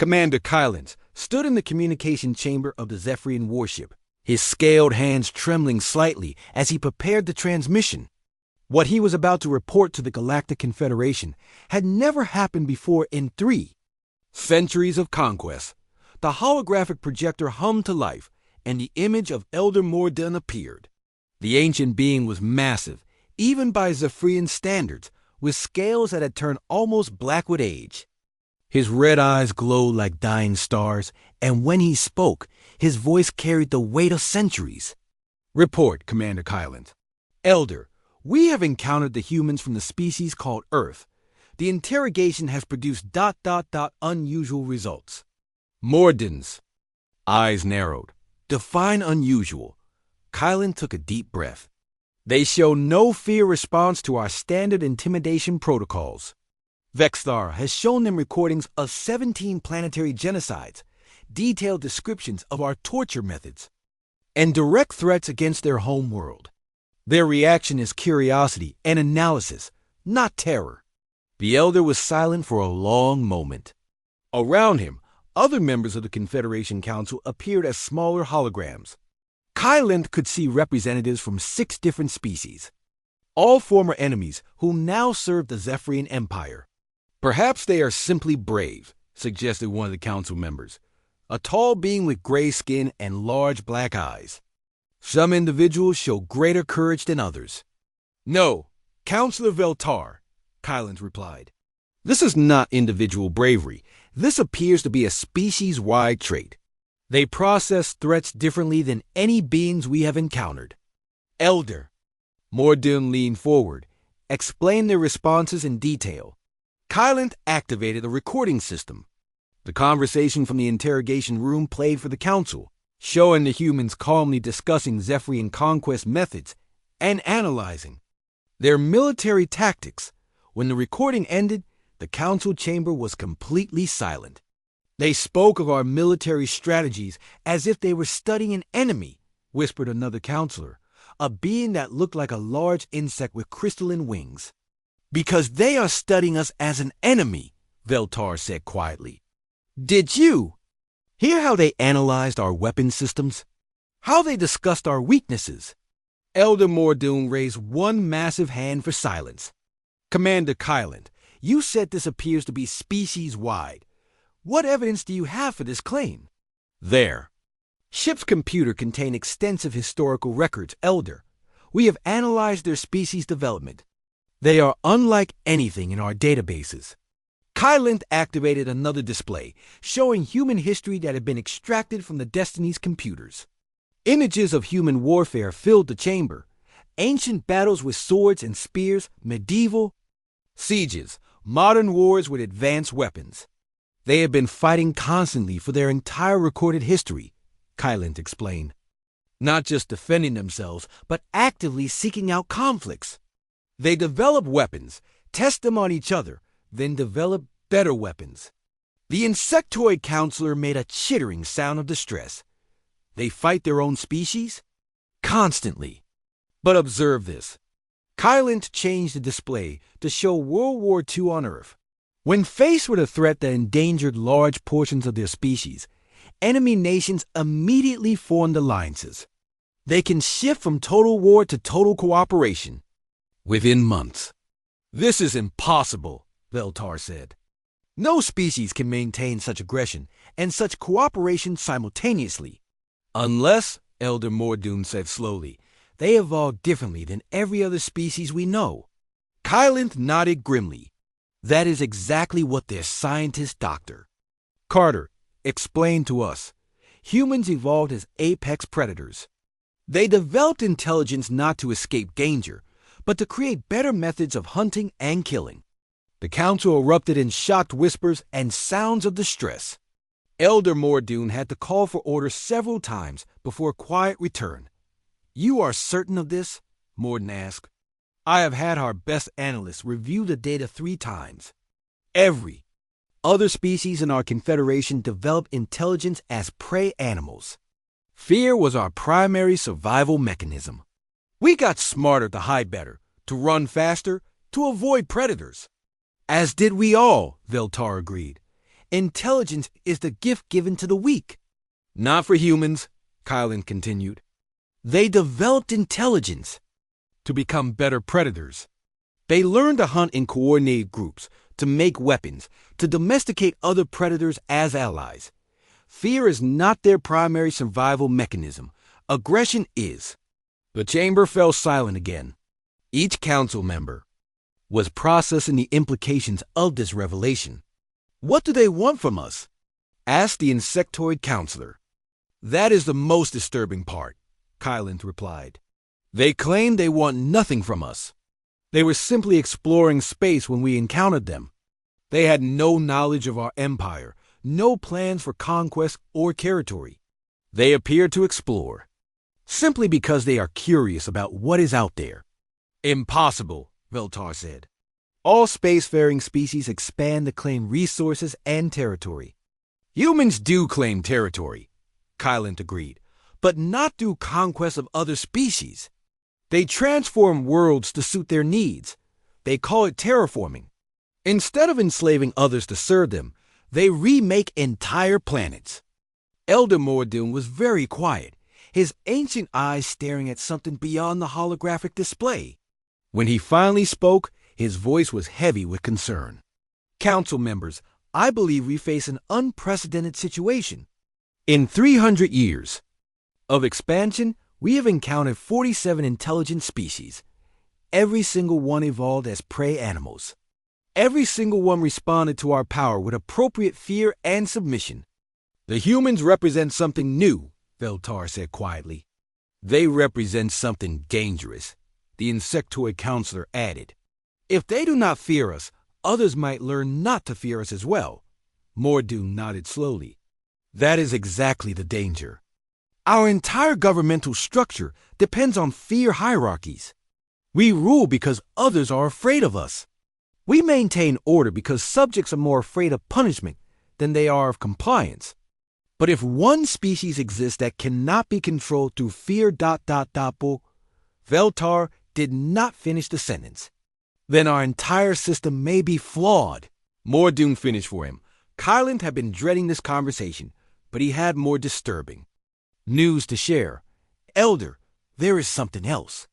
Commander Kylans stood in the communication chamber of the Zephyrian warship, his scaled hands trembling slightly as he prepared the transmission. What he was about to report to the Galactic Confederation had never happened before in 3 centuries of conquest. The holographic projector hummed to life, and the image of Elder Morden appeared. The ancient being was massive, even by Zephyrian standards, with scales that had turned almost black with age. His red eyes glowed like dying stars, and when he spoke, his voice carried the weight of centuries. Report, Commander Kylans. Elder, we have encountered the humans from the species called Earth. The interrogation has produced ... unusual results. Morden's eyes narrowed. Define unusual. Kylan took a deep breath. They show no fear response to our standard intimidation protocols. Vexthar has shown them recordings of 17 planetary genocides, detailed descriptions of our torture methods, and direct threats against their home world. Their reaction is curiosity and analysis, not terror. The Elder was silent for a long moment. Around him, other members of the Confederation Council appeared as smaller holograms. Kylan could see representatives from 6 different species, all former enemies who now served the Zephyrian Empire. Perhaps they are simply brave, suggested one of the council members, a tall being with gray skin and large black eyes. Some individuals show greater courage than others. No, Counselor Veltar, Kylans replied. This is not individual bravery. This appears to be a species-wide trait. They process threats differently than any beings we have encountered. Elder, Morden leaned forward, explained their responses in detail. Kylan activated a recording system. The conversation from the interrogation room played for the council, showing the humans calmly discussing Zephyrian conquest methods and analyzing their military tactics. When the recording ended, the council chamber was completely silent. They spoke of our military strategies as if they were studying an enemy, whispered another counselor, a being that looked like a large insect with crystalline wings. Because they are studying us as an enemy, Veltar said quietly. Did you hear how they analyzed our weapon systems? How they discussed our weaknesses? Elder Morden raised one massive hand for silence. Commander Kylan, you said this appears to be species-wide. What evidence do you have for this claim? There. Ship's computer contained extensive historical records, Elder. We have analyzed their species development. They are unlike anything in our databases. Kylan activated another display, showing human history that had been extracted from the Destiny's computers. Images of human warfare filled the chamber. Ancient battles with swords and spears, medieval sieges, modern wars with advanced weapons. They have been fighting constantly for their entire recorded history, Kylan explained. Not just defending themselves, but actively seeking out conflicts. They develop weapons, test them on each other, then develop better weapons. The insectoid counselor made a chittering sound of distress. They fight their own species? Constantly. But observe this. Kylan changed the display to show World War II on Earth. When faced with a threat that endangered large portions of their species, enemy nations immediately formed alliances. They can shift from total war to total cooperation within months. This is impossible, Veltar said. No species can maintain such aggression and such cooperation simultaneously. Unless, Elder Morden said slowly, they evolved differently than every other species we know. Kylan nodded grimly. That is exactly what their scientist doctor, Carter, explained to us. Humans evolved as apex predators. They developed intelligence not to escape danger, but to create better methods of hunting and killing. The council erupted in shocked whispers and sounds of distress. Elder Morden had to call for order several times before quiet returned. You are certain of this? Morden asked. I have had our best analysts review the data 3 times. Every other species in our confederation developed intelligence as prey animals. Fear was our primary survival mechanism. We got smarter to hide better, to run faster, to avoid predators. As did we all, Veltar agreed. Intelligence is the gift given to the weak. Not for humans, Kylan continued. They developed intelligence to become better predators. They learned to hunt in coordinated groups, to make weapons, to domesticate other predators as allies. Fear is not their primary survival mechanism. Aggression is. The chamber fell silent again. Each council member was processing the implications of this revelation. What do they want from us? Asked the insectoid counselor. That is the most disturbing part, Kylan replied. They claim they want nothing from us. They were simply exploring space when we encountered them. They had no knowledge of our empire, no plans for conquest or territory. They appear to explore, simply because they are curious about what is out there. Impossible, Veltar said. All spacefaring species expand to claim resources and territory. Humans do claim territory, Kylan agreed, but not through conquest of other species. They transform worlds to suit their needs. They call it terraforming. Instead of enslaving others to serve them, they remake entire planets. Elder Mordoon was very quiet, his ancient eyes staring at something beyond the holographic display. When he finally spoke, his voice was heavy with concern. Council members, I believe we face an unprecedented situation. In 300 years of expansion, we have encountered 47 intelligent species. Every single one evolved as prey animals. Every single one responded to our power with appropriate fear and submission. The humans represent something new, Veltar said quietly. They represent something dangerous, the insectoid counselor added. If they do not fear us, others might learn not to fear us as well. Mordoon nodded slowly. That is exactly the danger. Our entire governmental structure depends on fear hierarchies. We rule because others are afraid of us. We maintain order because subjects are more afraid of punishment than they are of compliance. But if one species exists that cannot be controlled through fear... Veltar did not finish the sentence. Then our entire system may be flawed. Mordoon finished for him. Kylan had been dreading this conversation, but he had more disturbing news to share. Elder, there is something else.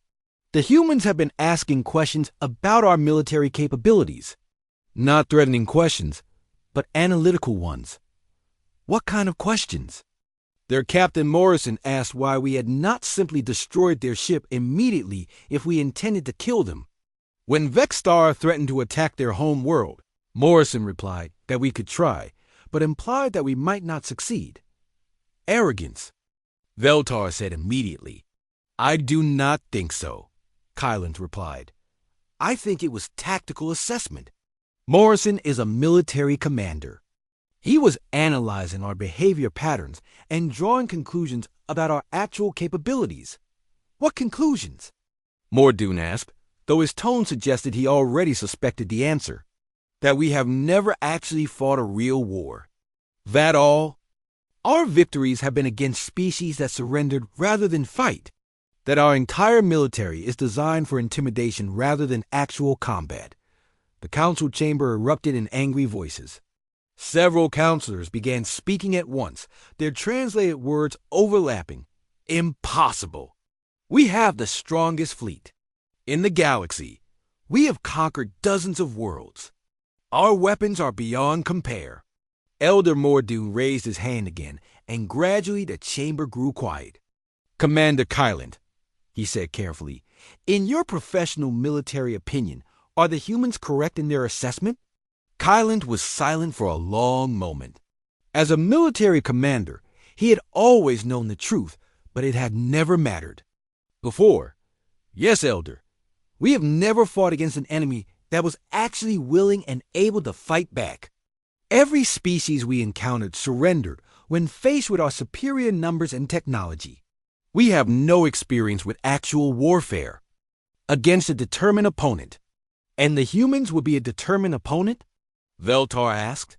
The humans have been asking questions about our military capabilities. Not threatening questions, but analytical ones. What kind of questions? Their Captain Morrison asked why we had not simply destroyed their ship immediately if we intended to kill them. When Vexstar threatened to attack their home world, Morrison replied that we could try, but implied that we might not succeed. Arrogance. Veltar said immediately. I do not think so, Kylan replied. I think it was tactical assessment. Morrison is a military commander. He was analyzing our behavior patterns and drawing conclusions about our actual capabilities. What conclusions? Mordoon asked, though his tone suggested he already suspected the answer. That we have never actually fought a real war. That all? Our victories have been against species that surrendered rather than fight. That our entire military is designed for intimidation rather than actual combat. The council chamber erupted in angry voices. Several counselors began speaking at once, their translated words overlapping. Impossible. We have the strongest fleet in the galaxy. We have conquered dozens of worlds. Our weapons are beyond compare. Elder Mordoon raised his hand again, and gradually the chamber grew quiet. Commander Kylan, he said carefully, in your professional military opinion, are the humans correct in their assessment? Kylan was silent for a long moment. As a military commander, he had always known the truth, but it had never mattered. Before, yes, Elder, we have never fought against an enemy that was actually willing and able to fight back. Every species we encountered surrendered when faced with our superior numbers and technology. We have no experience with actual warfare against a determined opponent. And the humans would be a determined opponent? Veltar asked.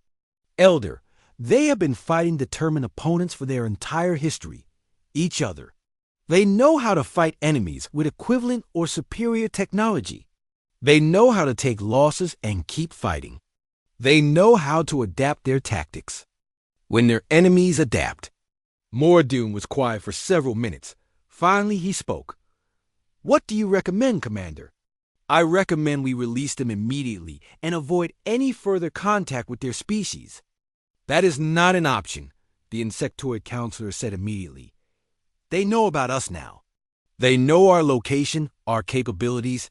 Elder, they have been fighting determined opponents for their entire history, each other. They know how to fight enemies with equivalent or superior technology. They know how to take losses and keep fighting. They know how to adapt their tactics. When their enemies adapt. Mordoon was quiet for several minutes. Finally, he spoke. What do you recommend, Commander? I recommend we release them immediately and avoid any further contact with their species. That is not an option, the insectoid counselor said immediately. They know about us now. They know our location, our capabilities.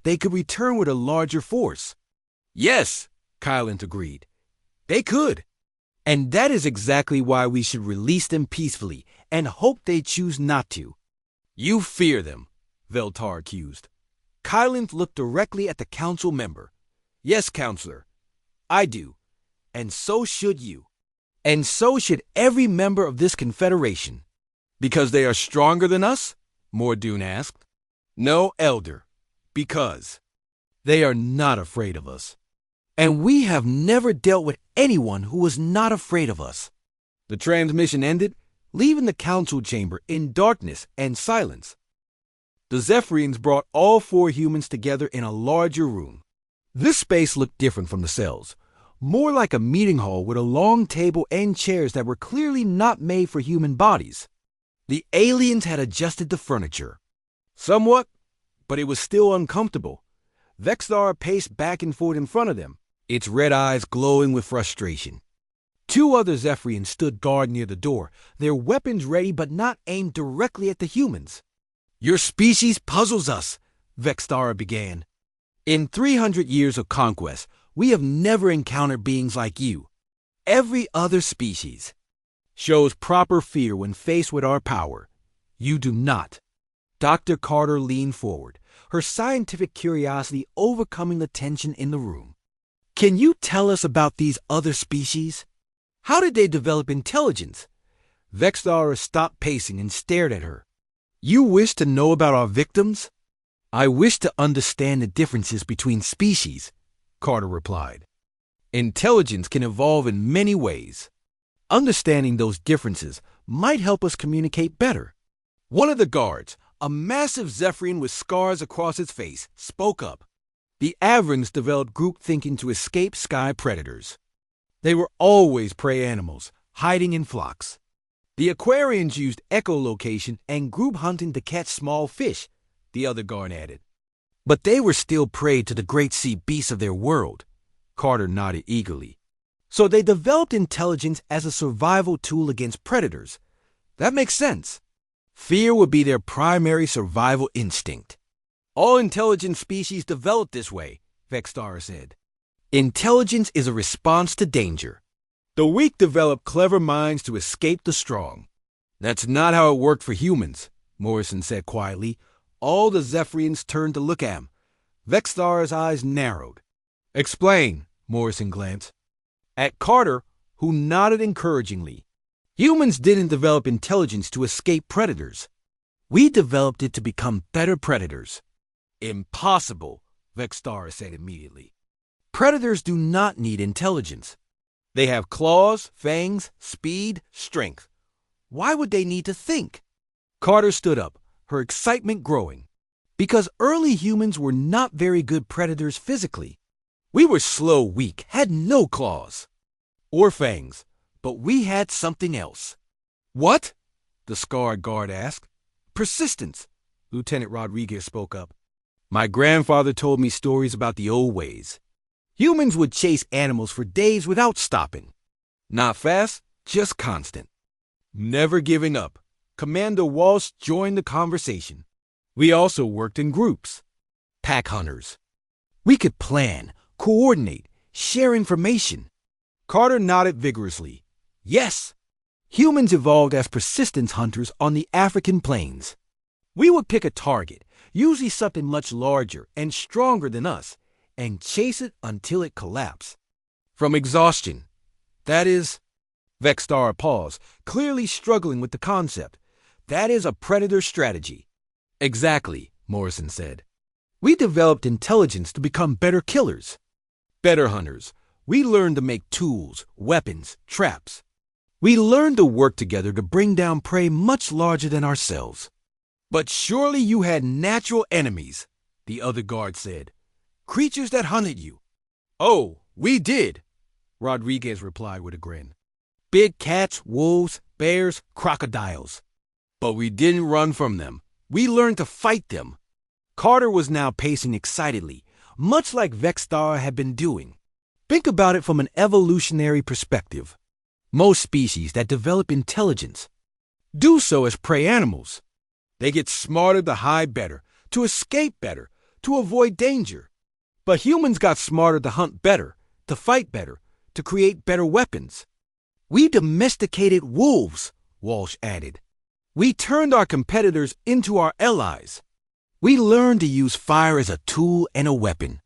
They could return with a larger force. Yes, Kylant agreed. They could. And that is exactly why we should release them peacefully and hope they choose not to. You fear them, Veltar accused. Kylant looked directly at the council member. Yes, counselor, I do. And so should you. And so should every member of this confederation. Because they are stronger than us? Mordoon asked. No, Elder. Because they are not afraid of us. And we have never dealt with anyone who was not afraid of us. The transmission ended, leaving the council chamber in darkness and silence. The Zephyrians brought all 4 humans together in a larger room. This space looked different from the cells, more like a meeting hall with a long table and chairs that were clearly not made for human bodies. The aliens had adjusted the furniture. Somewhat, but it was still uncomfortable. Vexthar paced back and forth in front of them, its red eyes glowing with frustration. 2 other Zephyrians stood guard near the door, their weapons ready but not aimed directly at the humans. Your species puzzles us, Vexthara began. In 300 years of conquest, we have never encountered beings like you. Every other species shows proper fear when faced with our power. You do not. Dr. Carter leaned forward, her scientific curiosity overcoming the tension in the room. Can you tell us about these other species? How did they develop intelligence? Vexthara stopped pacing and stared at her. You wish to know about our victims? I wish to understand the differences between species, Carter replied. Intelligence can evolve in many ways. Understanding those differences might help us communicate better. One of the guards, a massive Zephyrian with scars across its face, spoke up. The Avrans developed group thinking to escape sky predators. They were always prey animals, hiding in flocks. The Aquarians used echolocation and group hunting to catch small fish, the other guard added. But they were still prey to the great sea beasts of their world. Carter nodded eagerly. So they developed intelligence as a survival tool against predators. That makes sense. Fear would be their primary survival instinct. All intelligent species develop this way, Vexthara said. Intelligence is a response to danger. The weak develop clever minds to escape the strong. That's not how it worked for humans, Morrison said quietly. All the Zephyrians turned to look at him. Vexthara's eyes narrowed. Explain, Morrison glanced at Carter, who nodded encouragingly. Humans didn't develop intelligence to escape predators. We developed it to become better predators. Impossible, Vexthara said immediately. Predators do not need intelligence. They have claws, fangs, speed, strength. Why would they need to think? Carter stood up, her excitement growing. Because early humans were not very good predators physically. We were slow, weak, had no claws or fangs, but we had something else. What? The scarred guard asked. Persistence, Lieutenant Rodriguez spoke up. My grandfather told me stories about the old ways. Humans would chase animals for days without stopping. Not fast, just constant. Never giving up. Commander Walsh joined the conversation. We also worked in groups. Pack hunters. We could plan, coordinate, share information. Carter nodded vigorously. Yes. Humans evolved as persistence hunters on the African plains. We would pick a target, usually something much larger and stronger than us, and chase it until it collapsed. From exhaustion. That is... Vexthara paused, clearly struggling with the concept. That is a predator strategy. Exactly, Morrison said. We developed intelligence to become better killers. Better hunters. We learned to make tools, weapons, traps. We learned to work together to bring down prey much larger than ourselves. But surely you had natural enemies, the other guard said. Creatures that hunted you. Oh, We did, Rodriguez replied with a grin. Big cats, wolves, bears, crocodiles. But we didn't run from them. We learned to fight them. Carter was now pacing excitedly, much like Vextara had been doing. Think about it from an evolutionary perspective. Most species that develop intelligence do so as prey animals. They get smarter to hide better, to escape better, to avoid danger. But humans got smarter to hunt better, to fight better, to create better weapons. We domesticated wolves, Walsh added. We turned our competitors into our allies. We learned to use fire as a tool and a weapon.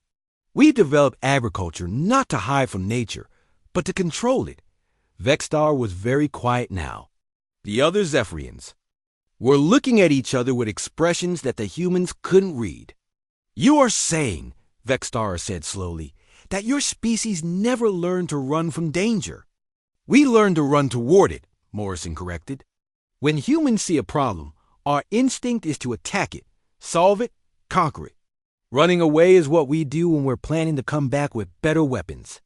We developed agriculture not to hide from nature, but to control it. Vexstar was very quiet now. The other Zephyrians were looking at each other with expressions that the humans couldn't read. You are saying, Vexstar said slowly, that your species never learned to run from danger. We learned to run toward it, Morrison corrected. When humans see a problem, our instinct is to attack it, solve it, conquer it. Running away is what we do when we're planning to come back with better weapons.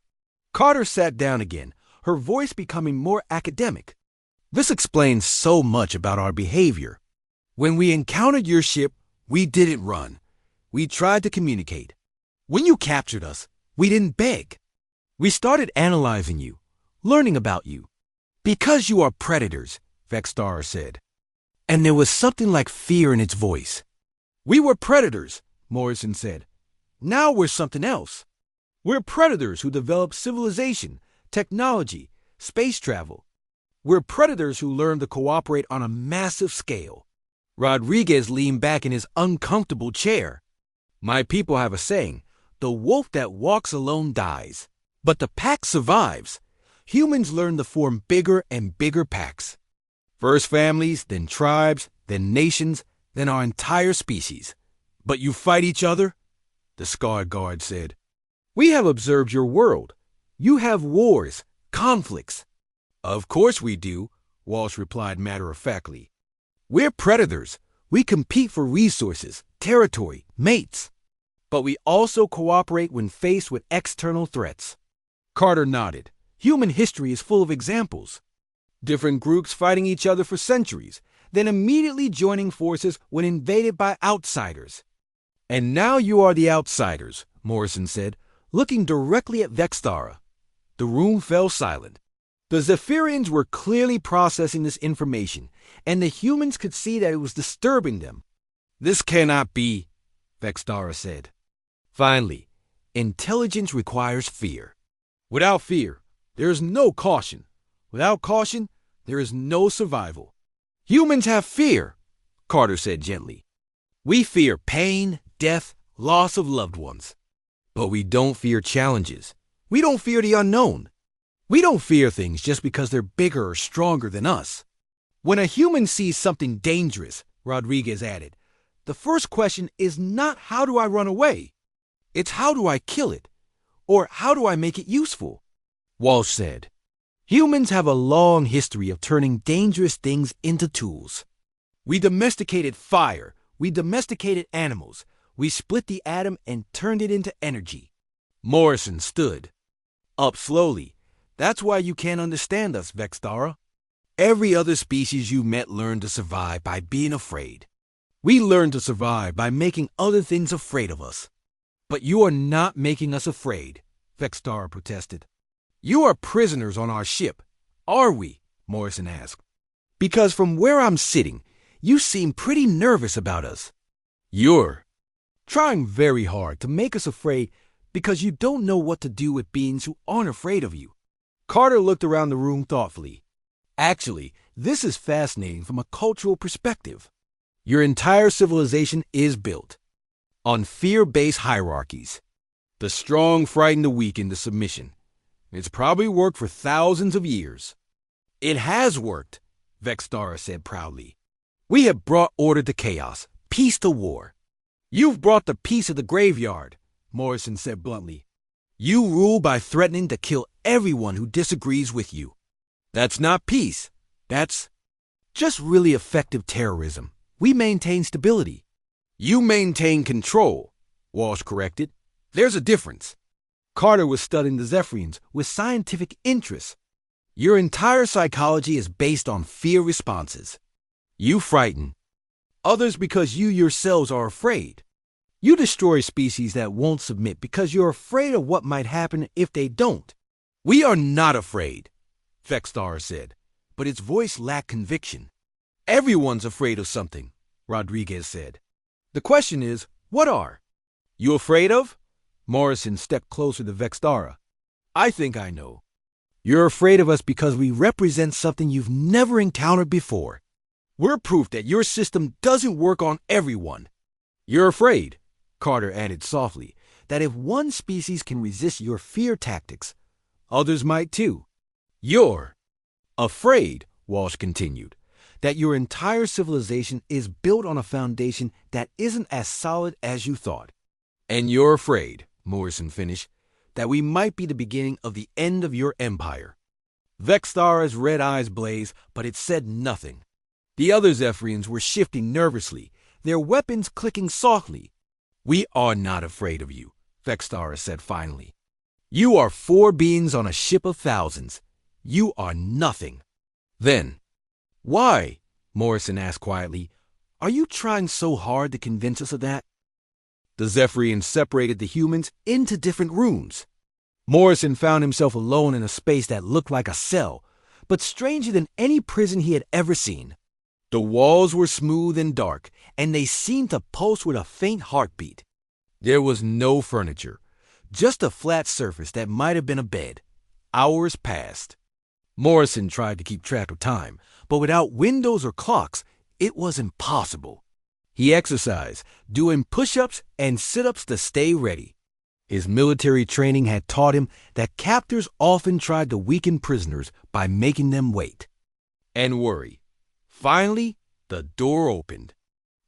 Carter sat down again, her voice becoming more academic. This explains so much about our behavior. When we encountered your ship, we didn't run. We tried to communicate. When you captured us, we didn't beg. We started analyzing you, learning about you. Because you are predators, Vexstar said. And there was something like fear in its voice. We were predators, Morrison said. Now we're something else. We're predators who develop civilization, technology, space travel. We're predators who learn to cooperate on a massive scale. Rodriguez leaned back in his uncomfortable chair. My people have a saying, the wolf that walks alone dies. But the pack survives. Humans learn to form bigger and bigger packs. First families, then tribes, then nations, then our entire species. But you fight each other? The Scarred Guard said. We have observed your world. You have wars, conflicts. Of course we do, Walsh replied matter-of-factly. We're predators. We compete for resources, territory, mates. But we also cooperate when faced with external threats. Carter nodded. Human history is full of examples. Different groups fighting each other for centuries, then immediately joining forces when invaded by outsiders. And now you are the outsiders, Morrison said, looking directly at Vextara. The room fell silent. The Zephyrians were clearly processing this information, and the humans could see that it was disturbing them. This cannot be, Vextara said. Finally, intelligence requires fear. Without fear, there is no caution. Without caution, there is no survival. Humans have fear, Carter said gently. We fear pain, death, loss of loved ones. But we don't fear challenges. We don't fear the unknown. We don't fear things just because they're bigger or stronger than us. When a human sees something dangerous, Rodriguez added, the first question is not how do I run away? It's how do I kill it? Or how do I make it useful? Walsh said. Humans have a long history of turning dangerous things into tools. We domesticated fire. We domesticated animals. We split the atom and turned it into energy. Morrison stood up slowly. That's why you can't understand us, Vextara. Every other species you met learned to survive by being afraid. We learned to survive by making other things afraid of us. But you are not making us afraid, Vextara protested. You are prisoners on our ship. Are we? Morrison asked. Because from where I'm sitting, you seem pretty nervous about us. You're trying very hard to make us afraid because you don't know what to do with beings who aren't afraid of you. Carter looked around the room thoughtfully. Actually, this is fascinating from a cultural perspective. Your entire civilization is built on fear-based hierarchies. The strong frighten the weak into submission. It's probably worked for thousands of years. It has worked, Vextara said proudly. We have brought order to chaos, peace to war. You've brought the peace of the graveyard, Morrison said bluntly. You rule by threatening to kill everyone who disagrees with you. That's not peace. That's just really effective terrorism. We maintain stability. You maintain control, Walsh corrected. There's a difference. Carter was studying the Zephyrians with scientific interest. Your entire psychology is based on fear responses. You frighten others because you yourselves are afraid. You destroy species that won't submit because you're afraid of what might happen if they don't. We are not afraid, Vexstar said, but its voice lacked conviction. Everyone's afraid of something, Rodriguez said. The question is, what are you afraid of? Morrison stepped closer to Vextara. I think I know. You're afraid of us because we represent something you've never encountered before. We're proof that your system doesn't work on everyone. You're afraid, Carter added softly, that if one species can resist your fear tactics, others might too. You're afraid, Walsh continued, that your entire civilization is built on a foundation that isn't as solid as you thought. And you're afraid, Morrison finished, that we might be the beginning of the end of your empire. Vextara's red eyes blazed, but it said nothing. The other Zephyrians were shifting nervously, their weapons clicking softly. We are not afraid of you, Vextara said finally. You are 4 beings on a ship of thousands. You are nothing. Then, why, Morrison asked quietly, are you trying so hard to convince us of that? The Zephyrians separated the humans into different rooms. Morrison found himself alone in a space that looked like a cell, but stranger than any prison he had ever seen. The walls were smooth and dark, and they seemed to pulse with a faint heartbeat. There was no furniture, just a flat surface that might have been a bed. Hours passed. Morrison tried to keep track of time, but without windows or clocks, it was impossible. He exercised, doing push-ups and sit-ups to stay ready. His military training had taught him that captors often tried to weaken prisoners by making them wait and worry. Finally, the door opened.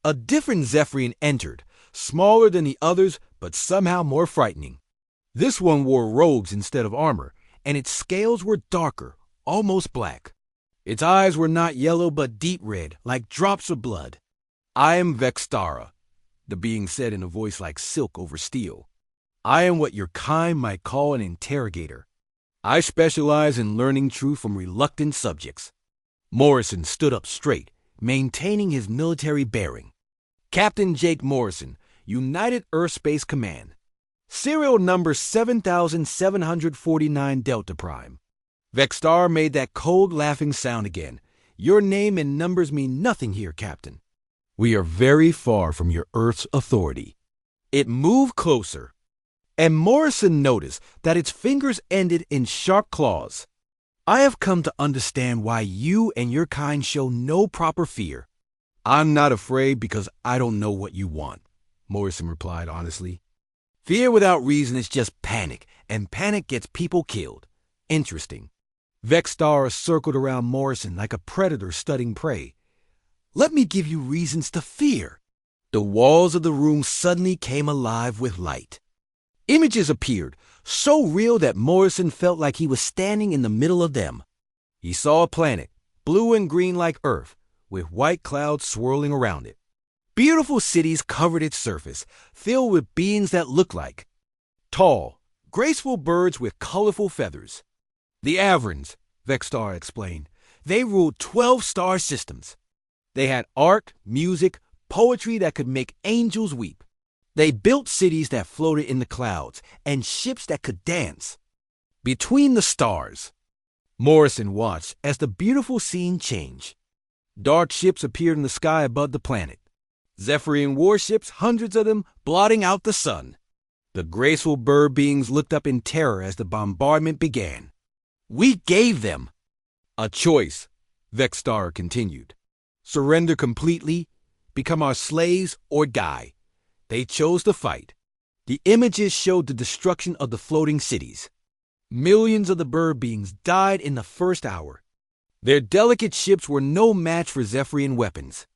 A different Zephyrian entered, smaller than the others, but somehow more frightening. This one wore robes instead of armor, and its scales were darker, almost black. Its eyes were not yellow but deep red, like drops of blood. I am Vextara, the being said in a voice like silk over steel. I am what your kind might call an interrogator. I specialize in learning truth from reluctant subjects. Morrison stood up straight, maintaining his military bearing. Captain Jake Morrison, United Earth Space Command. Serial number 7749 Delta Prime. Vexstar made that cold laughing sound again. Your name and numbers mean nothing here, Captain. We are very far from your Earth's authority. It moved closer, and Morrison noticed that its fingers ended in sharp claws. I have come to understand why you and your kind show no proper fear. I'm not afraid because I don't know what you want, Morrison replied honestly. Fear without reason is just panic, and panic gets people killed. Interesting. Vexstar circled around Morrison like a predator studying prey. Let me give you reasons to fear. The walls of the room suddenly came alive with light. Images appeared, so real that Morrison felt like he was standing in the middle of them. He saw a planet, blue and green like Earth, with white clouds swirling around it. Beautiful cities covered its surface, filled with beings that looked like tall, graceful birds with colorful feathers. The Averins, Vexstar explained. They ruled 12 star systems. They had art, music, poetry that could make angels weep. They built cities that floated in the clouds and ships that could dance between the stars. Morrison watched as the beautiful scene changed. Dark ships appeared in the sky above the planet. Zephyrian warships, hundreds of them, blotting out the sun. The graceful bird beings looked up in terror as the bombardment began. We gave them a choice, Vexstar continued. Surrender completely, become our slaves, or die. They chose to fight. The images showed the destruction of the floating cities. Millions of the bird beings died in the first hour. Their delicate ships were no match for Zephyrian weapons.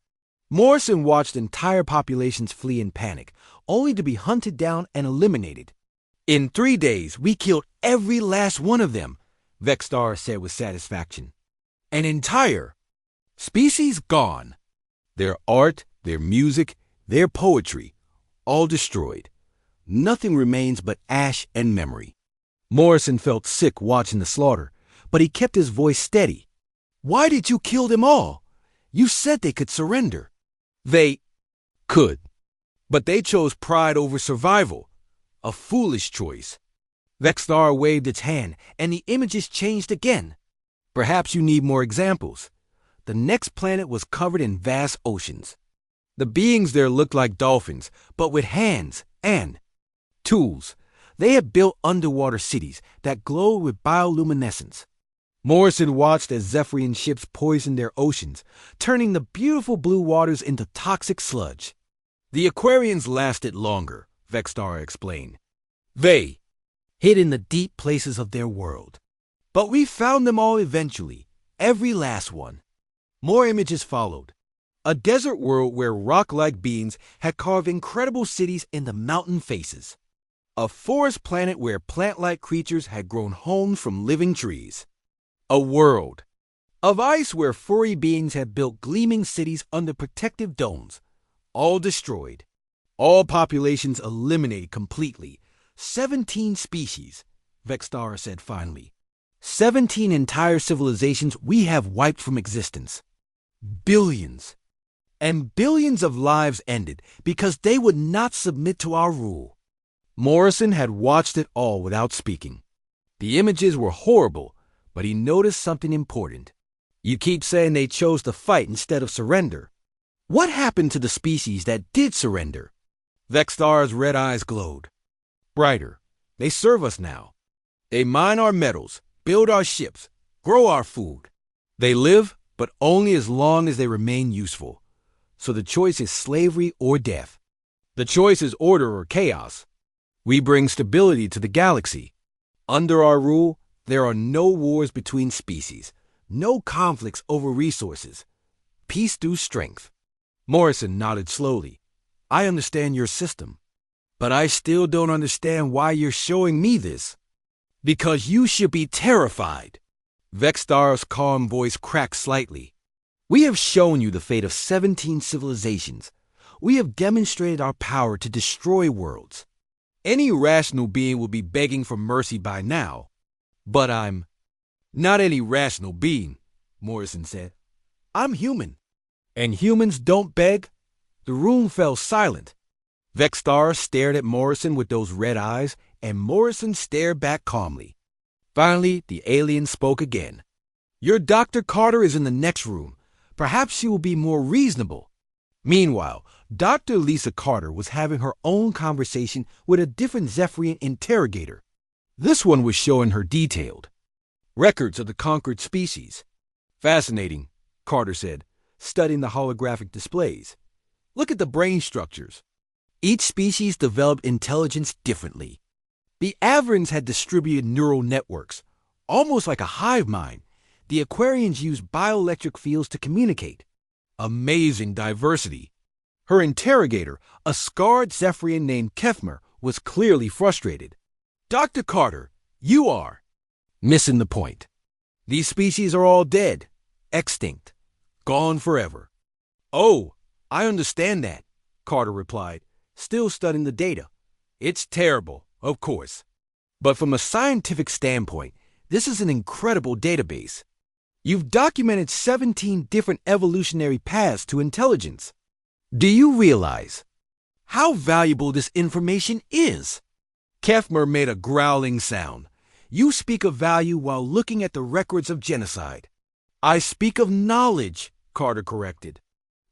Morrison watched entire populations flee in panic, only to be hunted down and eliminated. In 3 days, we killed every last one of them, Vexstar said with satisfaction. An entire species gone. Their art, their music, their poetry, all destroyed. Nothing remains but ash and memory. Morrison felt sick watching the slaughter, but he kept his voice steady. Why did you kill them all? You said they could surrender. They could, but they chose pride over survival. A foolish choice. Vexthar waved its hand, and the images changed again. Perhaps you need more examples. The next planet was covered in vast oceans. The beings there looked like dolphins, but with hands and tools. They had built underwater cities that glowed with bioluminescence. Morrison watched as Zephyrian ships poisoned their oceans, turning the beautiful blue waters into toxic sludge. The Aquarians lasted longer, Vexthar explained. They hid in the deep places of their world. But we found them all eventually, every last one. More images followed. A desert world where rock-like beings had carved incredible cities in the mountain faces. A forest planet where plant-like creatures had grown homes from living trees. A world of ice where furry beings had built gleaming cities under protective domes. All destroyed. All populations eliminated completely. 17 species, Vexthar said finally. 17 entire civilizations we have wiped from existence. Billions. And billions of lives ended because they would not submit to our rule. Morrison had watched it all without speaking. The images were horrible, but he noticed something important. You keep saying they chose to fight instead of surrender. What happened to the species that did surrender? Vexthar's red eyes glowed. Brighter. They serve us now. They mine our metals, build our ships, grow our food. They live, but only as long as they remain useful. So the choice is slavery or death. The choice is order or chaos. We bring stability to the galaxy. Under our rule, there are no wars between species, no conflicts over resources. Peace through strength. Morrison nodded slowly. I understand your system, but I still don't understand why you're showing me this. Because you should be terrified. Vexthar's calm voice cracked slightly. We have shown you the fate of 17 civilizations. We have demonstrated our power to destroy worlds. Any rational being will be begging for mercy by now. But I'm not any rational being, Morrison said. I'm human. And humans don't beg? The room fell silent. Vexthar stared at Morrison with those red eyes, and Morrison stared back calmly. Finally, the alien spoke again. Your Dr. Carter is in the next room. Perhaps she will be more reasonable. Meanwhile, Dr. Lisa Carter was having her own conversation with a different Zephyrian interrogator. This one was showing her detailed records of the conquered species. Fascinating, Carter said, studying the holographic displays. Look at the brain structures. Each species developed intelligence differently. The Averans had distributed neural networks, almost like a hive mind. The Aquarians used bioelectric fields to communicate. Amazing diversity. Her interrogator, a scarred Zephyrian named Kefmer, was clearly frustrated. Dr. Carter, you are missing the point. These species are all dead, extinct, gone forever. Oh, I understand that, Carter replied, still studying the data. It's terrible, of course. But from a scientific standpoint, this is an incredible database. You've documented 17 different evolutionary paths to intelligence. Do you realize how valuable this information is? Kefmer made a growling sound. You speak of value while looking at the records of genocide. I speak of knowledge, Carter corrected.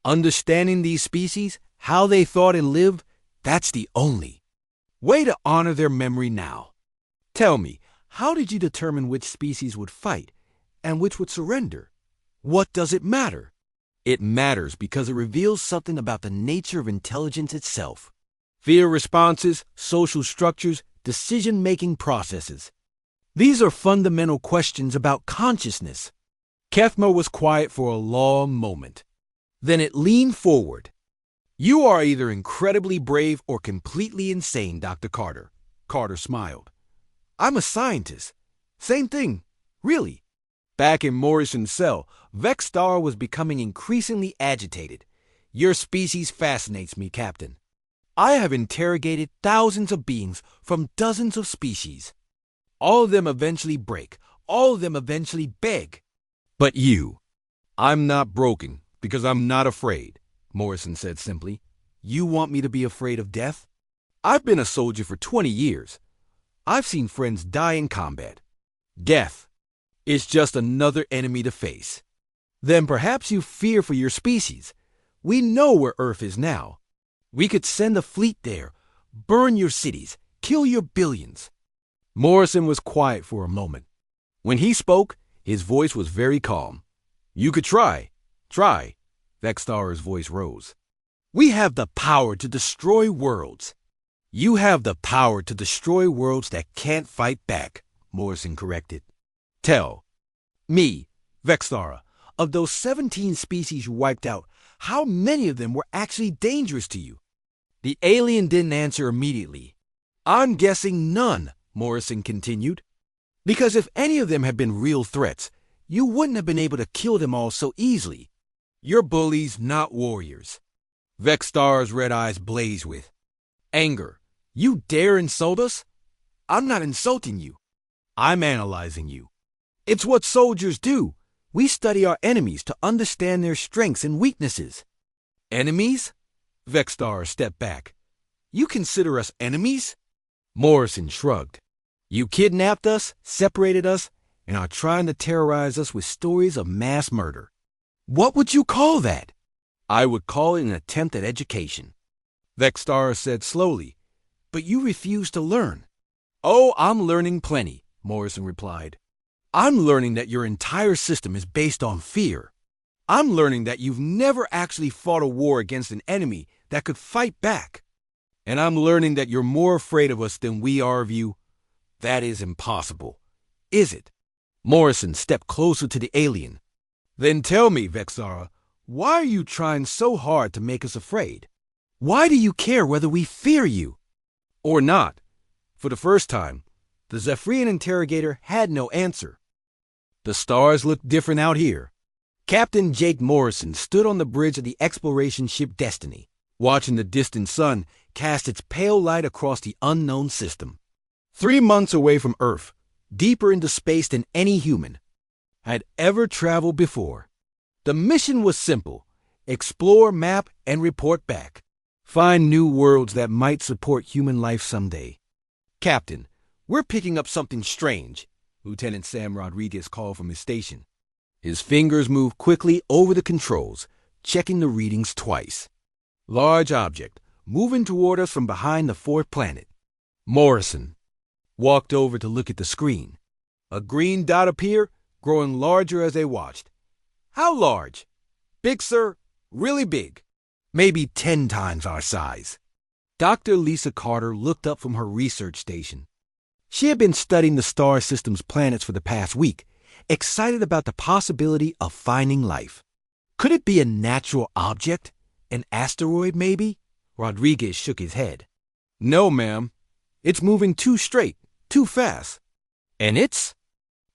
Understanding these species, how they thought and lived, that's the only way to honor their memory now. Tell me, how did you determine which species would fight and which would surrender? What does it matter? It matters because it reveals something about the nature of intelligence itself. Fear responses, social structures, decision-making processes. These are fundamental questions about consciousness. Kefmer was quiet for a long moment. Then it leaned forward. You are either incredibly brave or completely insane, Dr. Carter. Carter smiled. I'm a scientist. Same thing, really. Back in Morrison's cell, Vexthar was becoming increasingly agitated. Your species fascinates me, Captain. I have interrogated thousands of beings from dozens of species. All of them eventually break. All of them eventually beg. But you. I'm not broken because I'm not afraid, Morrison said simply. You want me to be afraid of death? I've been a soldier for 20 years. I've seen friends die in combat. Death is just another enemy to face. Then perhaps you fear for your species. We know where Earth is now. We could send a fleet there, burn your cities, kill your billions. Morrison was quiet for a moment. When he spoke, his voice was very calm. You could try. Try. Vextar's voice rose. We have the power to destroy worlds. You have the power to destroy worlds that can't fight back, Morrison corrected. Tell me, Vextara, of those 17 species you wiped out, how many of them were actually dangerous to you? The alien didn't answer immediately. I'm guessing none, Morrison continued. Because if any of them had been real threats, you wouldn't have been able to kill them all so easily. You're bullies, not warriors. Vextar's red eyes blazed with anger. You dare insult us? I'm not insulting you. I'm analyzing you. It's what soldiers do. We study our enemies to understand their strengths and weaknesses. Enemies? Vextar stepped back. You consider us enemies? Morrison shrugged. You kidnapped us, separated us, and are trying to terrorize us with stories of mass murder. What would you call that? I would call it an attempt at education. Vextar said slowly. But you refuse to learn. Oh, I'm learning plenty, Morrison replied. I'm learning that your entire system is based on fear. I'm learning that you've never actually fought a war against an enemy that could fight back. And I'm learning that you're more afraid of us than we are of you. That is impossible. Is it? Morrison stepped closer to the alien. Then tell me, Vexara, why are you trying so hard to make us afraid? Why do you care whether we fear you? Or not? For the first time, the Zephyrian interrogator had no answer. The stars looked different out here. Captain Jake Morrison stood on the bridge of the exploration ship Destiny, watching the distant sun cast its pale light across the unknown system. 3 months away from Earth, deeper into space than any human had ever traveled before. The mission was simple: explore, map, and report back. Find new worlds that might support human life someday. Captain, we're picking up something strange, Lieutenant Sam Rodriguez called from his station. His fingers moved quickly over the controls, checking the readings twice. Large object, moving toward us from behind the fourth planet. Morrison walked over to look at the screen. A green dot appeared, growing larger as they watched. How large? Big, sir. Really big. Maybe 10 times our size. Dr. Lisa Carter looked up from her research station. She had been studying the star system's planets for the past week, excited about the possibility of finding life. Could it be a natural object? An asteroid, maybe? Rodriguez shook his head. No, ma'am. It's moving too straight, too fast. And it's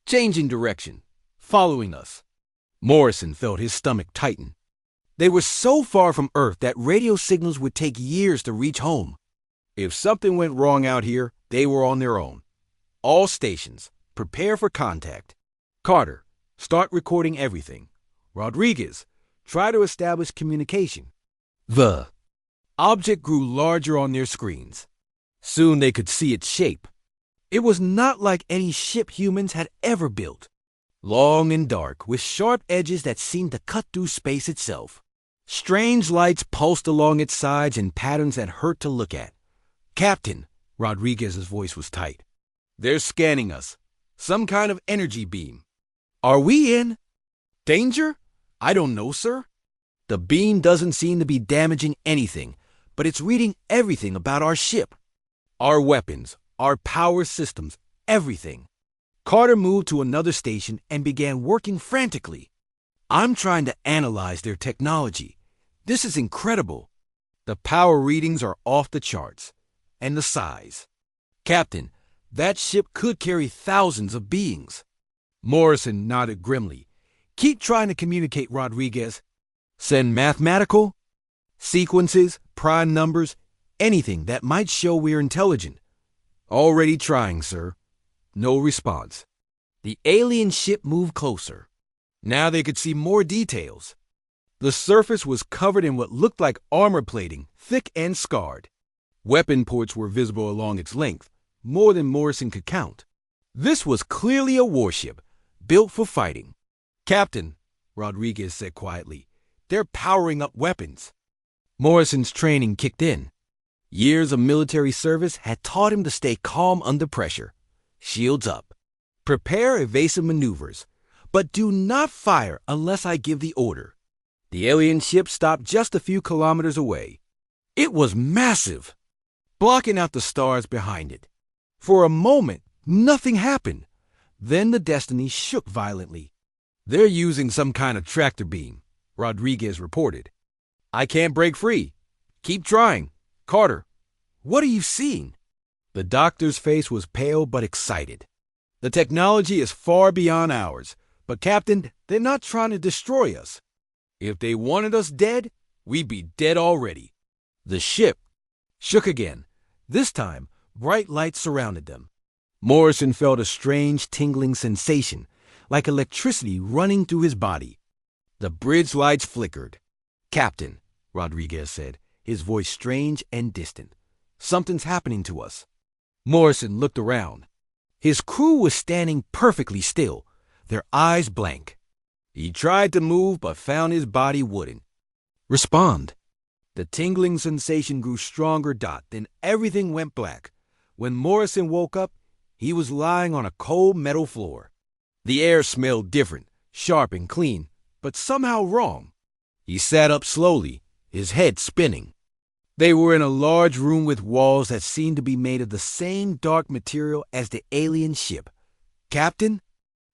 changing direction, following us. Morrison felt his stomach tighten. They were so far from Earth that radio signals would take years to reach home. If something went wrong out here, they were on their own. All stations, prepare for contact. Carter, start recording everything. Rodriguez, try to establish communication. The object grew larger on their screens. Soon they could see its shape. It was not like any ship humans had ever built. Long and dark, with sharp edges that seemed to cut through space itself. Strange lights pulsed along its sides in patterns that hurt to look at. Captain, Rodriguez's voice was tight. They're scanning us. Some kind of energy beam. Are we in danger? I don't know, sir. The beam doesn't seem to be damaging anything, but it's reading everything about our ship. Our weapons, our power systems, everything. Carter moved to another station and began working frantically. I'm trying to analyze their technology. This is incredible. The power readings are off the charts. And the size. Captain, that ship could carry thousands of beings. Morrison nodded grimly. Keep trying to communicate, Rodriguez. Send mathematical sequences, prime numbers, anything that might show we're intelligent. Already trying, sir. No response. The alien ship moved closer. Now they could see more details. The surface was covered in what looked like armor plating, thick and scarred. Weapon ports were visible along its length, more than Morrison could count. This was clearly a warship, built for fighting. "Captain," Rodriguez said quietly, "they're powering up weapons." Morrison's training kicked in. Years of military service had taught him to stay calm under pressure. Shields up. Prepare evasive maneuvers, but do not fire unless I give the order. The alien ship stopped just a few kilometers away. It was massive, blocking out the stars behind it. For a moment, nothing happened. Then the Destiny shook violently. "They're using some kind of tractor beam," Rodriguez reported. "I can't break free. Keep trying. Carter, what are you seeing?" The doctor's face was pale but excited. "The technology is far beyond ours, but Captain, they're not trying to destroy us. If they wanted us dead, we'd be dead already." The ship shook again. This time, bright lights surrounded them. Morrison felt a strange tingling sensation, like electricity running through his body. The bridge lights flickered. "Captain," Rodriguez said, his voice strange and distant, "something's happening to us." Morrison looked around. His crew was standing perfectly still, their eyes blank. He tried to move but found his body wouldn't respond. The tingling sensation grew stronger. Then everything went black. When Morrison woke up, he was lying on a cold metal floor. The air smelled different, sharp and clean, but somehow wrong. He sat up slowly, his head spinning. They were in a large room with walls that seemed to be made of the same dark material as the alien ship. "Captain?"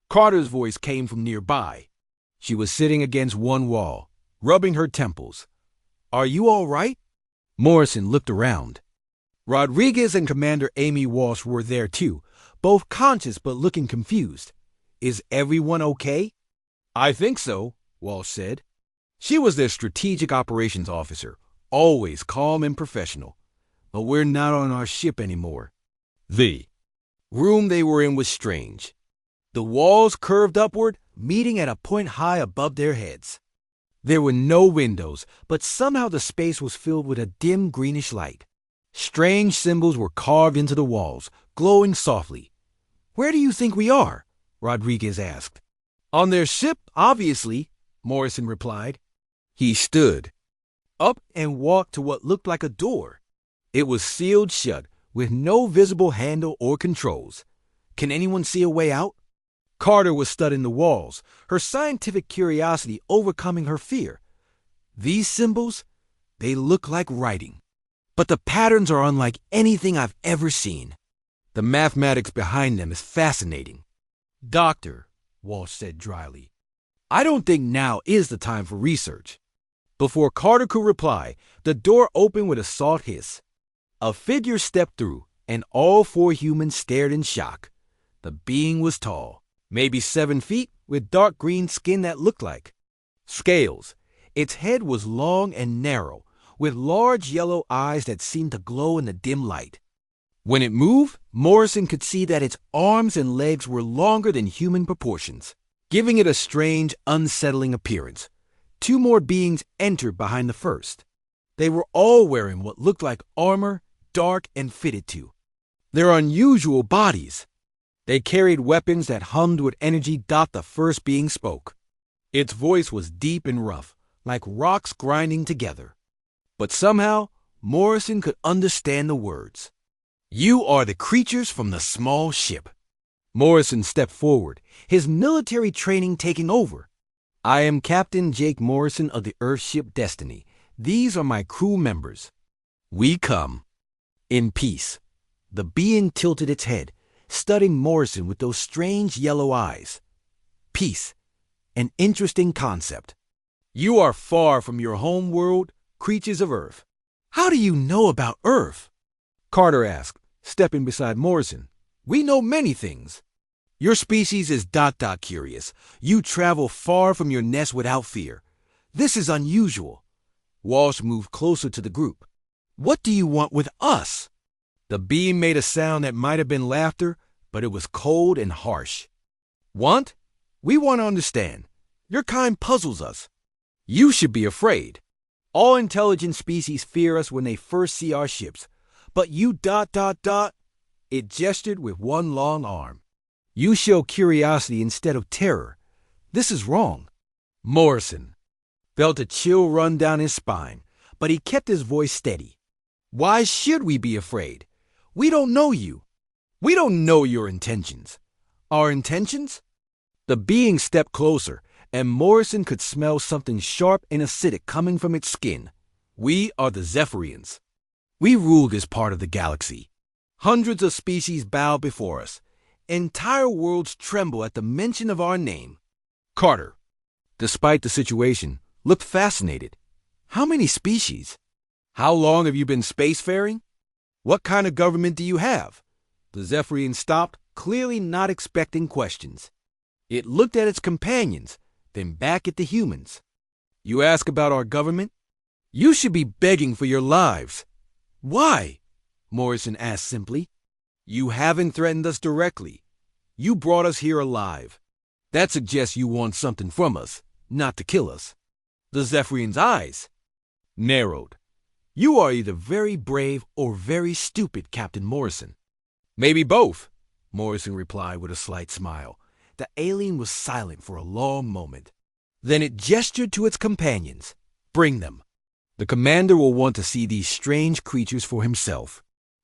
Carter's voice came from nearby. She was sitting against one wall, rubbing her temples. "Are you all right?" Morrison looked around. Rodriguez and Commander Amy Walsh were there too, both conscious but looking confused. "Is everyone okay?" "I think so," Walsh said. She was their strategic operations officer, always calm and professional. "But we're not on our ship anymore." The room they were in was strange. The walls curved upward, meeting at a point high above their heads. There were no windows, but somehow the space was filled with a dim greenish light. Strange symbols were carved into the walls, glowing softly. "Where do you think we are?" Rodriguez asked. "On their ship, obviously," Morrison replied. He stood up and walked to what looked like a door. It was sealed shut, with no visible handle or controls. "Can anyone see a way out?" Carter was studying the walls, her scientific curiosity overcoming her fear. "These symbols, they look like writing, but the patterns are unlike anything I've ever seen. The mathematics behind them is fascinating." "Doctor," Walsh said dryly, "I don't think now is the time for research." Before Carter could reply, the door opened with a soft hiss. A figure stepped through, and all four humans stared in shock. The being was tall, maybe 7 feet, with dark green skin that looked like scales. Its head was long and narrow, with large yellow eyes that seemed to glow in the dim light. When it moved, Morrison could see that its arms and legs were longer than human proportions, giving it a strange, unsettling appearance. 2 more beings entered behind the first. They were all wearing what looked like armor, dark and fitted to their unusual bodies. They carried weapons that hummed with energy. The first being spoke. Its voice was deep and rough, like rocks grinding together. But somehow, Morrison could understand the words. "You are the creatures from the small ship." Morrison stepped forward, his military training taking over. "I am Captain Jake Morrison of the Earthship Destiny. These are my crew members. We come in peace." The being tilted its head, studying Morrison with those strange yellow eyes. "Peace, an interesting concept. You are far from your home world, creatures of Earth." "How do you know about Earth?" Carter asked, stepping beside Morrison. "We know many things. Your species is curious. You travel far from your nest without fear. This is unusual." Walsh moved closer to the group. "What do you want with us?" The being made a sound that might have been laughter, but it was cold and harsh. Want? We want to understand. Your kind puzzles us. You should be afraid. All intelligent species fear us when they first see our ships, but you ... It gestured with one long arm. You show curiosity instead of terror. This is wrong. Morrison felt a chill run down his spine, but he kept his voice steady. Why should we be afraid? We don't know you. We don't know your intentions. Our intentions? The being stepped closer, and Morrison could smell something sharp and acidic coming from its skin. We are the Zephyrians. We rule this part of the galaxy. Hundreds of species bow before us. Entire worlds tremble at the mention of our name. Carter, despite the situation, looked fascinated. How many species? How long have you been spacefaring? What kind of government do you have? The Zephyrian stopped, clearly not expecting questions. It looked at its companions, then back at the humans. You ask about our government? You should be begging for your lives. Why? Morrison asked simply. You haven't threatened us directly. You brought us here alive. That suggests you want something from us, not to kill us. The Zephyrian's eyes narrowed. You are either very brave or very stupid, Captain Morrison. Maybe both, Morrison replied with a slight smile. The alien was silent for a long moment. Then it gestured to its companions. Bring them. The commander will want to see these strange creatures for himself.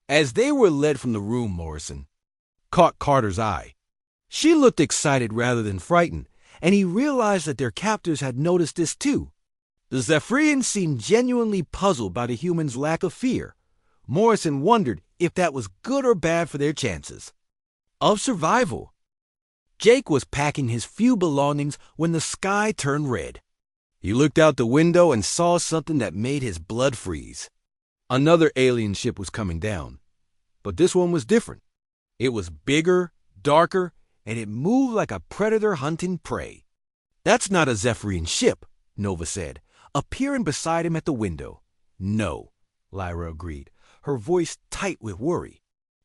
As they were led from the room, Morrison caught Carter's eye. She looked excited rather than frightened, and he realized that their captors had noticed this too. The Zephyrians seemed genuinely puzzled by the humans' lack of fear. Morrison wondered if that was good or bad for their chances of survival. Jake was packing his few belongings when the sky turned red. He looked out the window and saw something that made his blood freeze. Another alien ship was coming down, but this one was different. It was bigger, darker, and it moved like a predator hunting prey. That's not a Zephyrian ship, Nova said, appearing beside him at the window. No, Lyra agreed, her voice tight with worry.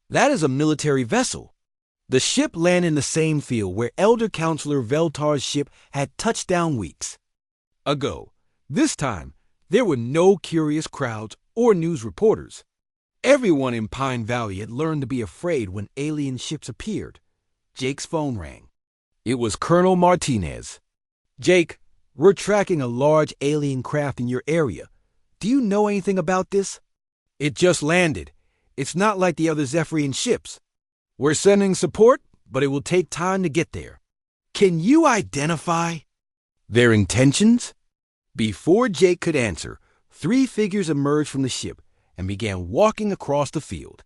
That is a military vessel. The ship landed in the same field where Elder Counselor Veltar's ship had touched down weeks ago. This time, there were no curious crowds or news reporters. Everyone in Pine Valley had learned to be afraid when alien ships appeared. Jake's phone rang. It was Colonel Martinez. Jake, we're tracking a large alien craft in your area. Do you know anything about this? It just landed. It's not like the other Zephyrian ships. We're sending support, but it will take time to get there. Can you identify their intentions? Before Jake could answer, 3 figures emerged from the ship and began walking across the field.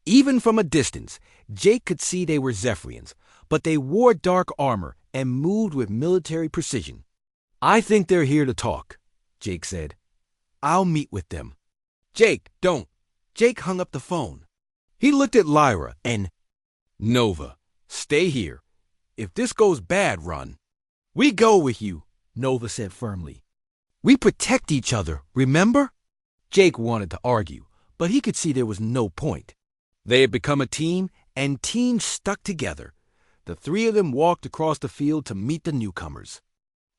Even from a distance, Jake could see they were Zephyrians, but they wore dark armor and moved with military precision. I think they're here to talk, Jake said. I'll meet with them. Jake, don't. Jake hung up the phone. He looked at Lyra and Nova, stay here. If this goes bad, run. We go with you, Nova said firmly. We protect each other, remember? Jake wanted to argue, but he could see there was no point. They had become a team, and teams stuck together. The 3 of them walked across the field to meet the newcomers.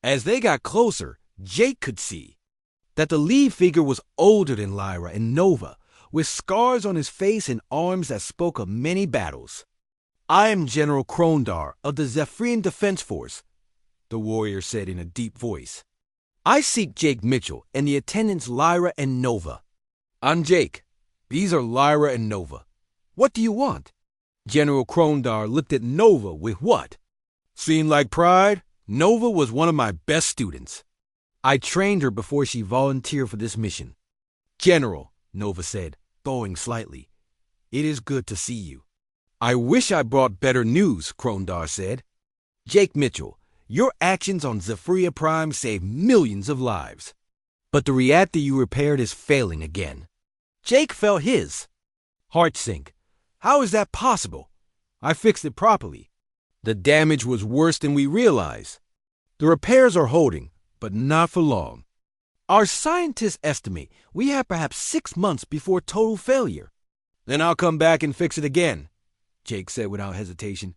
As they got closer, Jake could see that the lead figure was older than Lyra and Nova, with scars on his face and arms that spoke of many battles. I am General Krondar of the Zephyrian Defense Force, the warrior said in a deep voice. I seek Jake Mitchell and the attendants Lyra and Nova. I'm Jake. These are Lyra and Nova. What do you want? General Krondar looked at Nova with what? Seemed like pride? Nova was one of my best students. I trained her before she volunteered for this mission. General, Nova said, bowing slightly. It is good to see you. I wish I brought better news, Krondar said. Jake Mitchell, your actions on Zephyria Prime saved millions of lives. But the reactor you repaired is failing again. Jake felt his heart sink. How is that possible? I fixed it properly. The damage was worse than we realized. The repairs are holding, but not for long. Our scientists estimate we have perhaps 6 months before total failure. Then I'll come back and fix it again. Jake said without hesitation.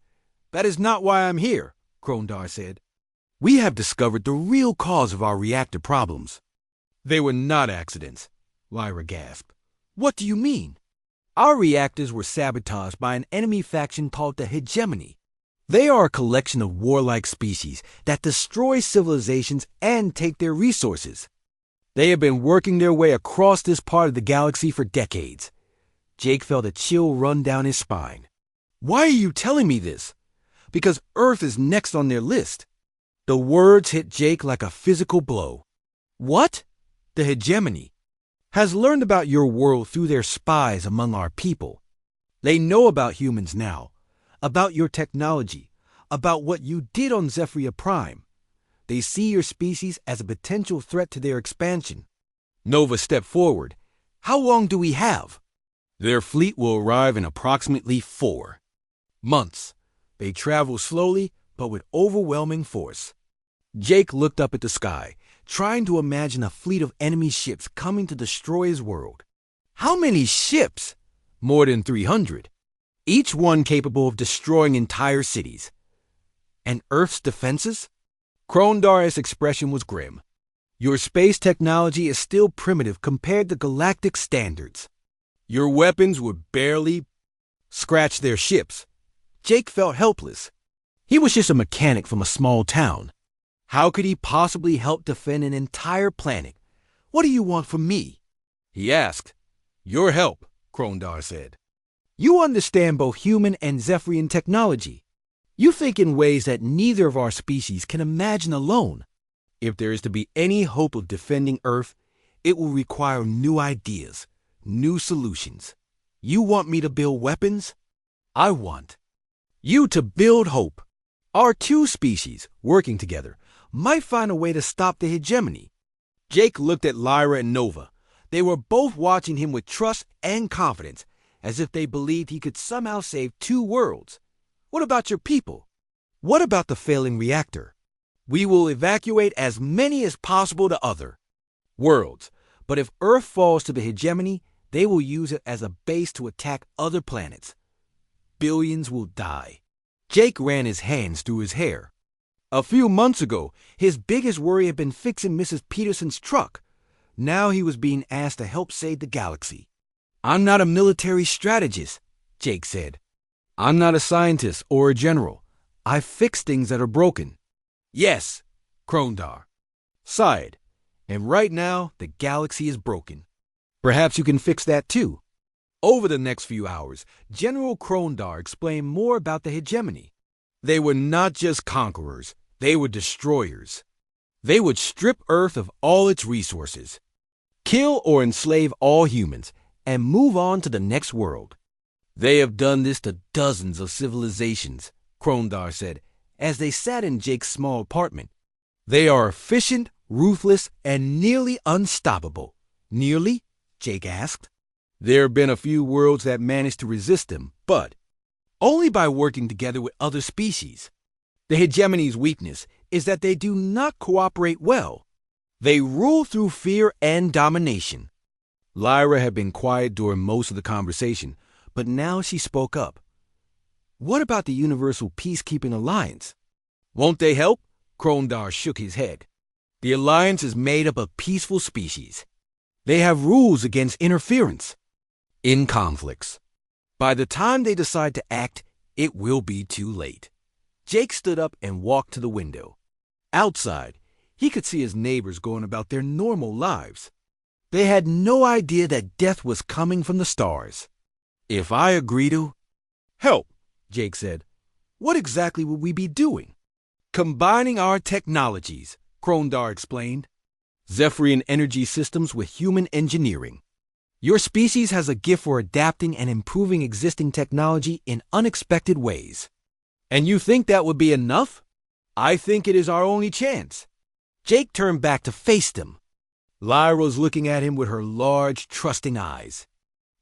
That is not why I'm here, Krondar said. We have discovered the real cause of our reactor problems. They were not accidents, Lyra gasped. What do you mean? Our reactors were sabotaged by an enemy faction called the Hegemony. They are a collection of warlike species that destroy civilizations and take their resources. They have been working their way across this part of the galaxy for decades. Jake felt a chill run down his spine. Why are you telling me this? Because Earth is next on their list. The words hit Jake like a physical blow. What? The Hegemony has learned about your world through their spies among our people. They know about humans now, about your technology, about what you did on Zephyria Prime. They see your species as a potential threat to their expansion. Nova stepped forward. How long do we have? Their fleet will arrive in approximately 4 months. They travel slowly, but with overwhelming force. Jake looked up at the sky, trying to imagine a fleet of enemy ships coming to destroy his world. How many ships? More than 300. Each one capable of destroying entire cities. And Earth's defenses? Krondar's expression was grim. Your space technology is still primitive compared to galactic standards. Your weapons would barely scratch their ships. Jake felt helpless. He was just a mechanic from a small town. How could he possibly help defend an entire planet? What do you want from me? He asked. Your help, Krondar said. You understand both human and Zephyrian technology. You think in ways that neither of our species can imagine alone. If there is to be any hope of defending Earth, it will require new ideas, new solutions. You want me to build weapons? I want you to build hope. Our two species, working together, might find a way to stop the Hegemony. Jake looked at Lyra and Nova. They were both watching him with trust and confidence, as if they believed he could somehow save 2 worlds. What about your people? What about the failing reactor? We will evacuate as many as possible to other worlds, but if Earth falls to the Hegemony, they will use it as a base to attack other planets. Billions will die. Jake ran his hands through his hair. A few months ago, his biggest worry had been fixing Mrs. Peterson's truck. Now he was being asked to help save the galaxy. I'm not a military strategist, Jake said. I'm not a scientist or a general. I fix things that are broken. Yes, Krondar sighed. And right now, the galaxy is broken. Perhaps you can fix that too. Over the next few hours, General Krondar explained more about the Hegemony. They were not just conquerors, they were destroyers. They would strip Earth of all its resources, kill or enslave all humans, and move on to the next world. They have done this to dozens of civilizations, Krondar said, as they sat in Jake's small apartment. They are efficient, ruthless, and nearly unstoppable. Nearly? Jake asked. There have been a few worlds that managed to resist them, but only by working together with other species. The Hegemony's weakness is that they do not cooperate well. They rule through fear and domination. Lyra had been quiet during most of the conversation, but now she spoke up. What about the Universal Peacekeeping Alliance? Won't they help? Krondar shook his head. The Alliance is made up of peaceful species. They have rules against interference in conflicts. By the time they decide to act, it will be too late. Jake stood up and walked to the window. Outside, he could see his neighbors going about their normal lives. They had no idea that death was coming from the stars. If I agree to help, Jake said, what exactly would we be doing? Combining our technologies, Krondar explained. Zephyrian energy systems with human engineering. Your species has a gift for adapting and improving existing technology in unexpected ways. And you think that would be enough? I think it is our only chance. Jake turned back to face them. Lyra was looking at him with her large, trusting eyes.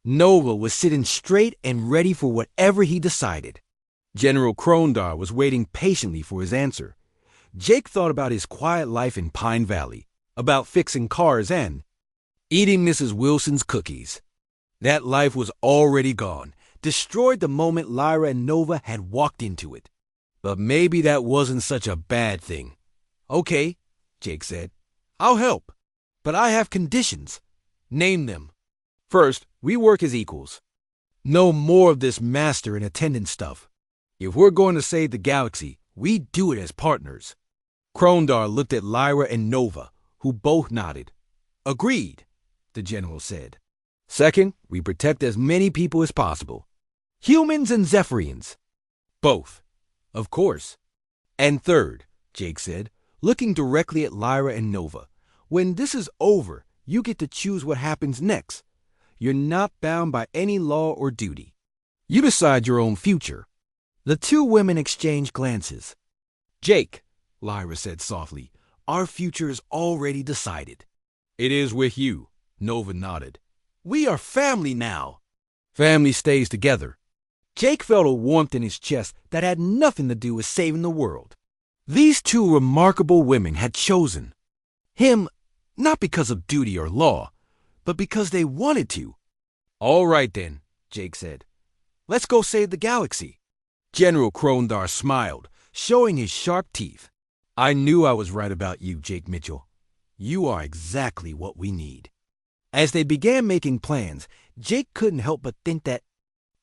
Nova was sitting straight and ready for whatever he decided. General Krondar was waiting patiently for his answer. Jake thought about his quiet life in Pine Valley, about fixing cars and eating Mrs. Wilson's cookies. That life was already gone. destroyed the moment Lyra and Nova had walked into it. But maybe that wasn't such a bad thing. Okay, Jake said. I'll help. But I have conditions. Name them. First, we work as equals. No more of this master and attendant stuff. If we're going to save the galaxy, we do it as partners. Krondar looked at Lyra and Nova, who both nodded. Agreed, the general said. Second, we protect as many people as possible. Humans and Zephyrians. Both. Of course. And third, Jake said, looking directly at Lyra and Nova, when this is over, you get to choose what happens next. You're not bound by any law or duty. You decide your own future. The two women exchanged glances. Jake, Lyra said softly, our future is already decided. It is with you, Nova nodded. We are family now. Family stays together. Jake felt a warmth in his chest that had nothing to do with saving the world. These two remarkable women had chosen him not because of duty or law, but because they wanted to. All right then, Jake said. Let's go save the galaxy. General Krondar smiled, showing his sharp teeth. I knew I was right about you, Jake Mitchell. You are exactly what we need. As they began making plans, Jake couldn't help but think that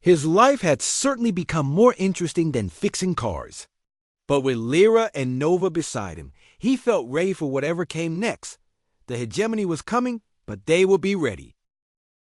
his life had certainly become more interesting than fixing cars. But with Lyra and Nova beside him, he felt ready for whatever came next. The hegemony was coming, but they would be ready.